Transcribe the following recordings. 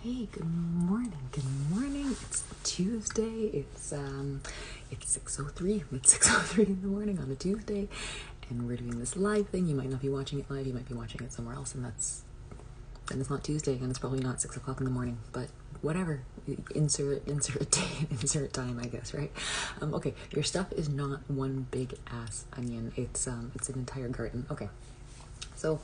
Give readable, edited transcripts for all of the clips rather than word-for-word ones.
Hey, good morning. Good morning. It's Tuesday. It's 6:03. It's 6:03 in the morning on a Tuesday, and we're doing this live thing. You might not be watching it live. You might be watching it somewhere else, and it's not Tuesday, and it's probably not 6 o'clock in the morning. But whatever. Insert day, insert time, I guess, right? Okay. Your stuff is not one big ass onion. It's an entire garden. Okay. So.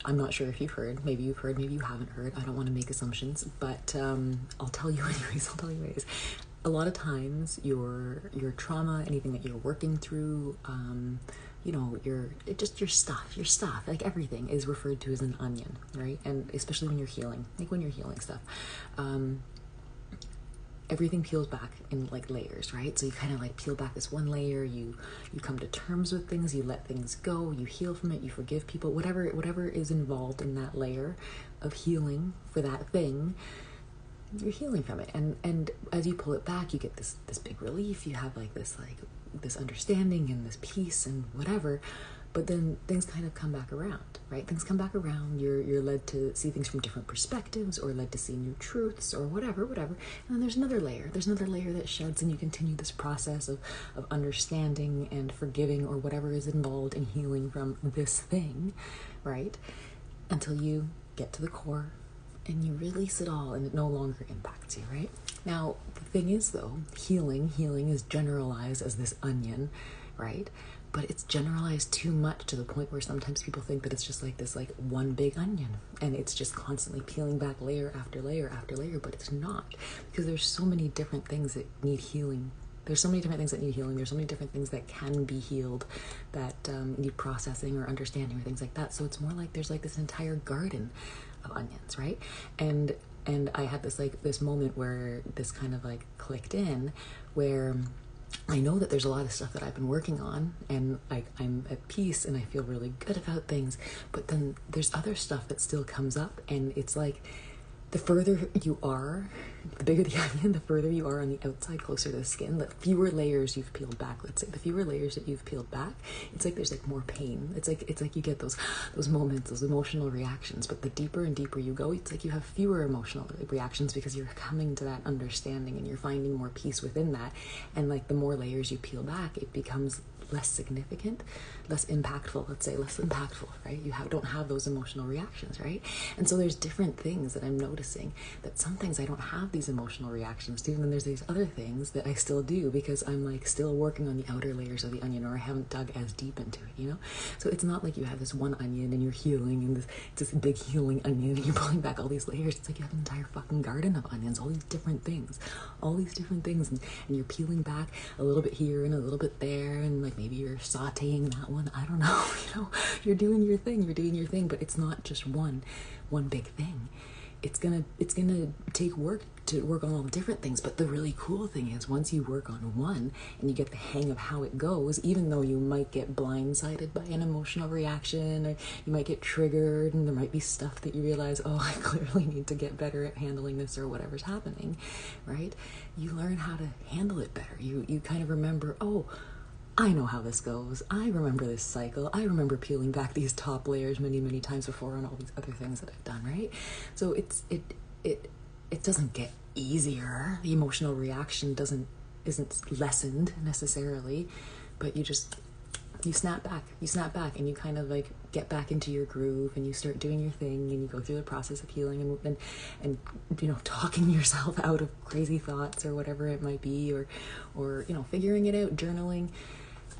I'm not sure if you've heard. Maybe you've heard, maybe you haven't heard. I don't want to make assumptions, but I'll tell you anyways. A lot of times your trauma, anything that you're working through, your stuff, like everything is referred to as an onion, right? And especially when you're healing, stuff. Everything peels back in like layers, right? So you kind of like peel back this one layer, you come to terms with things, you let things go, you heal from it, you forgive people, whatever is involved in that layer of healing for that thing, you're healing from it. And as you pull it back, you get this big relief, you have this understanding and this peace and whatever. But then things kind of come back around, right? Things come back around. You're led to see things from different perspectives, or led to see new truths, or whatever. And then there's another layer. There's another layer that sheds, and you continue this process of understanding and forgiving, or whatever is involved in healing from this thing, right? Until you get to the core and you release it all, and it no longer impacts you, right? Now, the thing is, though, healing is generalized as this onion, right? But it's generalized too much to the point where sometimes people think that it's just like this one big onion, and it's just constantly peeling back layer after layer after layer, but it's not, because there's so many different things that need healing. There's so many different things that need healing. There's so many different things that can be healed, that need processing or understanding or things like that. So it's more like there's this entire garden of onions, right? And I had this moment where this kind of clicked in, where I know that there's a lot of stuff that I've been working on, and I'm at peace and I feel really good about things, but then there's other stuff that still comes up, and it's like the further you are, the bigger the onion, the further you are on the outside, closer to the skin, the fewer layers you've peeled back. Let's say the fewer layers that you've peeled back, it's like there's more pain. It's like you get those moments, those emotional reactions. But the deeper and deeper you go, it's like you have fewer emotional reactions, because you're coming to that understanding and you're finding more peace within that. And the more layers you peel back, it becomes less significant, less impactful, right? You don't have those emotional reactions, right? And so there's different things that I'm noticing, that some things I don't have these emotional reactions to, and then there's these other things that I still do, because I'm still working on the outer layers of the onion, or I haven't dug as deep into it, So it's not like you have this one onion and you're healing, and this big healing onion, and you're pulling back all these layers. It's like you have an entire fucking garden of onions, all these different things, and you're peeling back a little bit here and a little bit there, and maybe you're sauteing that one, I don't know, you're doing your thing, but it's not just one big thing. It's gonna take work to work on all the different things. But the really cool thing is, once you work on one and you get the hang of how it goes, even though you might get blindsided by an emotional reaction, or you might get triggered, and there might be stuff that you realize, oh, I clearly need to get better at handling this, or whatever's happening, right? You learn how to handle it better. You kind of remember, oh, I know how this goes. I remember this cycle. I remember peeling back these top layers many, many times before on all these other things that I've done, right? So it doesn't get easier. The emotional reaction isn't lessened necessarily, but you snap back, and you kind of get back into your groove, and you start doing your thing, and you go through the process of healing, and talking yourself out of crazy thoughts, or whatever it might be, or figuring it out, journaling,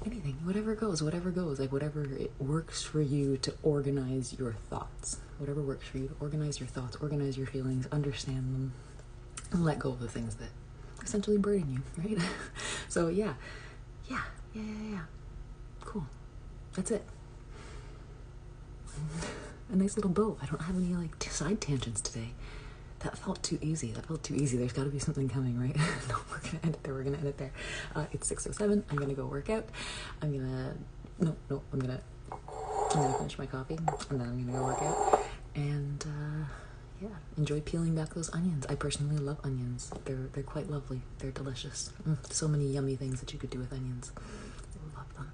anything, whatever goes, whatever it works for you to organize your thoughts, organize your feelings, understand them, and let go of the things that essentially burden you, right? So yeah. Cool. That's it. A nice little bow. I don't have any side tangents today. That felt too easy. There's got to be something coming, right? No, we're gonna end it there. It's 6:07. I'm gonna go work out. I'm gonna finish my coffee, and then I'm gonna go work out. And enjoy peeling back those onions. I personally love onions. They're quite lovely. They're delicious. So many yummy things that you could do with onions. I love them.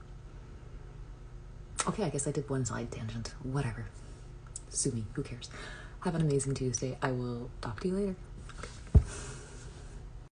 Okay, I guess I did one side tangent. Whatever. Sue me. Who cares? Have an amazing Tuesday. I will talk to you later.